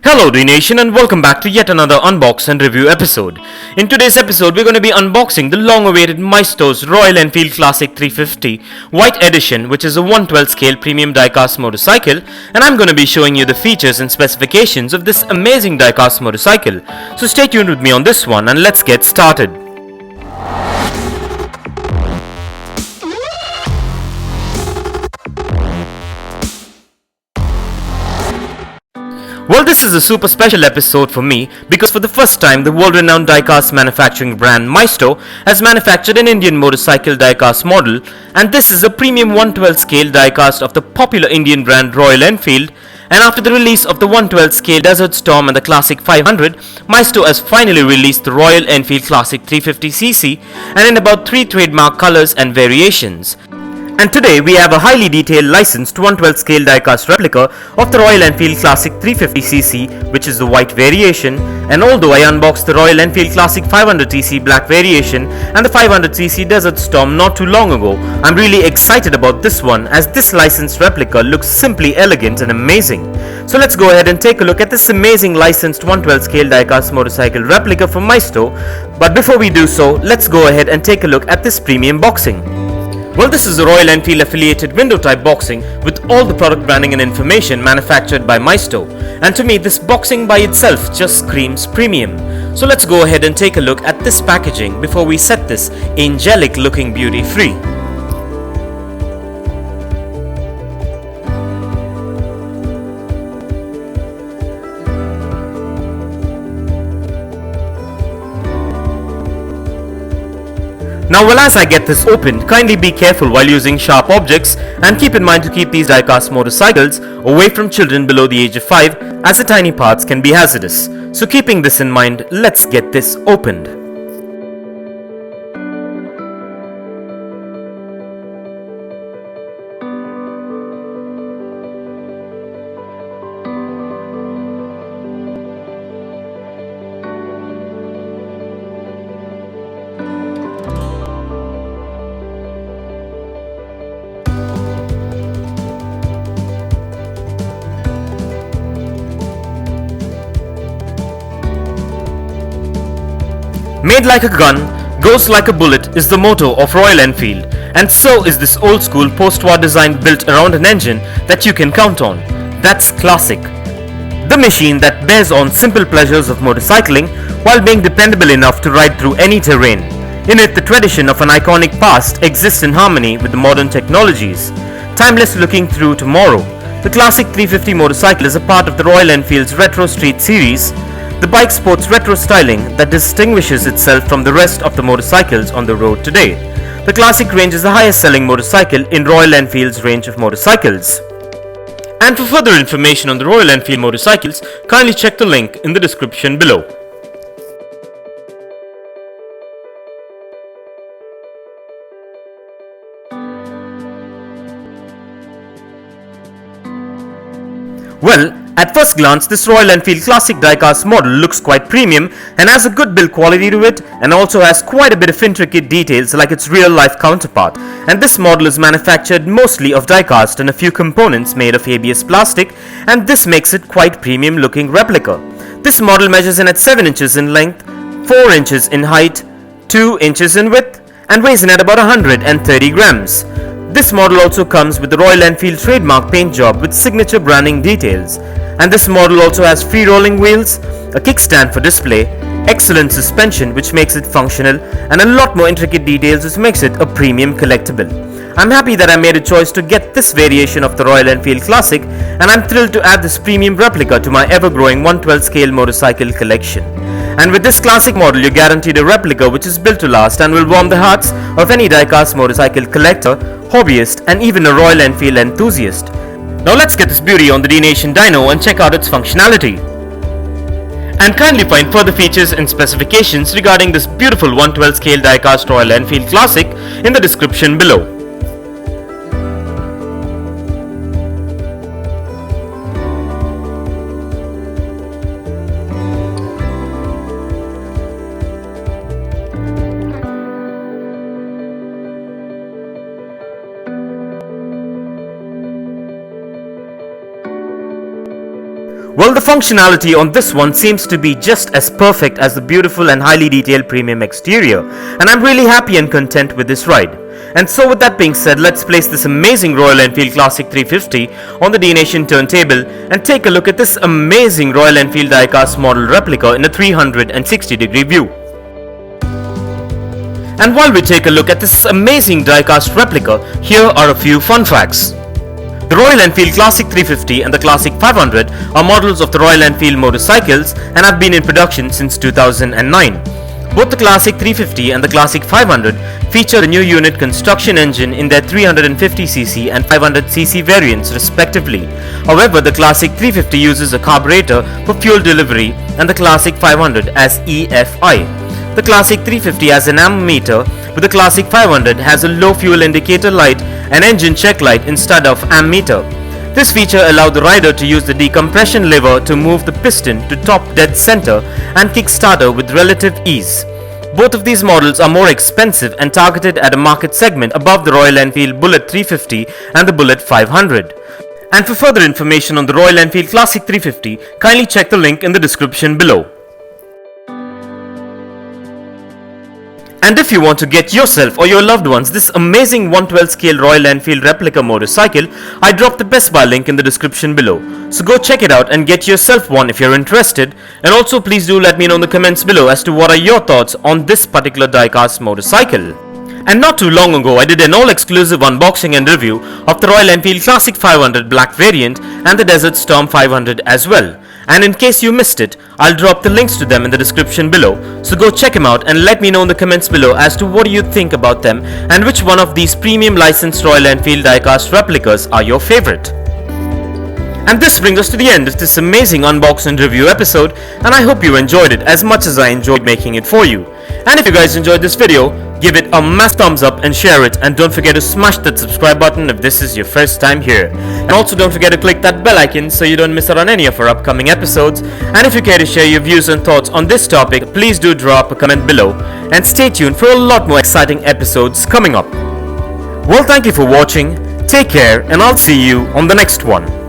Hello Dnation and welcome back to yet another unbox and review episode. In today's episode we're going to be unboxing the long awaited Maisto's Royal Enfield Classic 350 White Edition, which is a 112 scale premium diecast motorcycle, and I'm going to be showing you the features and specifications of this amazing diecast motorcycle. So stay tuned with me on this one and let's get started. Well, this is a super special episode for me because for the first time the world-renowned diecast manufacturing brand Maisto has manufactured an Indian motorcycle diecast model, and this is a premium 112 scale diecast of the popular Indian brand Royal Enfield. And after the release of the 112 scale Desert Storm and the Classic 500, Maisto has finally released the Royal Enfield Classic 350cc, and in about 3 trademark colors and variations. And today we have a highly detailed licensed 112 scale diecast replica of the Royal Enfield Classic 350cc, which is the white variation. And although I unboxed the Royal Enfield Classic 500cc black variation and the 500cc Desert Storm not too long ago, I'm really excited about this one as this licensed replica looks simply elegant and amazing. So let's go ahead and take a look at this amazing licensed 112 scale diecast motorcycle replica from Maisto. But before we do so, let's go ahead and take a look at this premium boxing. Well, this is a Royal Enfield affiliated window type boxing with all the product branding and information manufactured by Maisto, and to me this boxing by itself just screams premium. So let's go ahead and take a look at this packaging before we set this angelic looking beauty free. Now, well, as I get this opened, kindly be careful while using sharp objects and keep in mind to keep these diecast motorcycles away from children below the age of 5, as the tiny parts can be hazardous. So keeping this in mind, let's get this opened. Made like a gun, goes like a bullet is the motto of Royal Enfield, and so is this old school post-war design built around an engine that you can count on. That's classic. The machine that bears on simple pleasures of motorcycling while being dependable enough to ride through any terrain. In it, the tradition of an iconic past exists in harmony with the modern technologies. Timeless looking through tomorrow. The Classic 350 motorcycle is a part of the Royal Enfield's Retro Street series. The bike sports retro styling that distinguishes itself from the rest of the motorcycles on the road today. The Classic range is the highest selling motorcycle in Royal Enfield's range of motorcycles. And for further information on the Royal Enfield motorcycles, kindly check the link in the description below. Well, at first glance, this Royal Enfield Classic diecast model looks quite premium and has a good build quality to it, and also has quite a bit of intricate details like its real life counterpart. And this model is manufactured mostly of diecast and a few components made of ABS plastic, and this makes it quite premium looking replica. This model measures in at 7 inches in length, 4 inches in height, 2 inches in width, and weighs in at about 130 grams. This model also comes with the Royal Enfield trademark paint job with signature branding details. And this model also has free rolling wheels, a kickstand for display, excellent suspension which makes it functional, and a lot more intricate details which makes it a premium collectible. I'm happy that I made a choice to get this variation of the Royal Enfield Classic, and I'm thrilled to add this premium replica to my ever-growing 112 scale motorcycle collection. And with this classic model, you're guaranteed a replica which is built to last and will warm the hearts of any diecast motorcycle collector, hobbyist, and even a Royal Enfield enthusiast. Now let's get this beauty on the Dnation dyno and check out its functionality. And kindly find further features and specifications regarding this beautiful 112 scale diecast Royal Enfield Classic in the description below. Well, the functionality on this one seems to be just as perfect as the beautiful and highly detailed premium exterior, and I'm really happy and content with this ride. And so with that being said, let's place this amazing Royal Enfield Classic 350 on the Dnation turntable and take a look at this amazing Royal Enfield diecast model replica in a 360-degree view. And while we take a look at this amazing diecast replica, here are a few fun facts. The Royal Enfield Classic 350 and the Classic 500 are models of the Royal Enfield motorcycles and have been in production since 2009. Both the Classic 350 and the Classic 500 feature a new unit construction engine in their 350cc and 500cc variants respectively. However, the Classic 350 uses a carburetor for fuel delivery and the Classic 500 as EFI. The Classic 350 has an ammeter, but the Classic 500 has a low fuel indicator light and engine check light instead of ammeter. This feature allowed the rider to use the decompression lever to move the piston to top dead center and kickstarter with relative ease. Both of these models are more expensive and targeted at a market segment above the Royal Enfield Bullet 350 and the Bullet 500. And for further information on the Royal Enfield Classic 350, kindly check the link in the description below. And if you want to get yourself or your loved ones this amazing 112 scale Royal Enfield replica motorcycle, I dropped the Best Buy link in the description below. So go check it out and get yourself one if you're interested. And also please do let me know in the comments below as to what are your thoughts on this particular diecast motorcycle. And not too long ago, I did an all-exclusive unboxing and review of the Royal Enfield Classic 500 Black variant and the Desert Storm 500 as well. And in case you missed it, I'll drop the links to them in the description below. So go check them out and let me know in the comments below as to what do you think about them and which one of these premium licensed Royal Enfield diecast replicas are your favorite. And this brings us to the end of this amazing unbox and review episode, and I hope you enjoyed it as much as I enjoyed making it for you. And if you guys enjoyed this video, give it a massive thumbs up and share it, and don't forget to smash that subscribe button if this is your first time here. And also don't forget to click that bell icon so you don't miss out on any of our upcoming episodes. And if you care to share your views and thoughts on this topic, please do drop a comment below and stay tuned for a lot more exciting episodes coming up. Well, thank you for watching, take care, and I'll see you on the next one.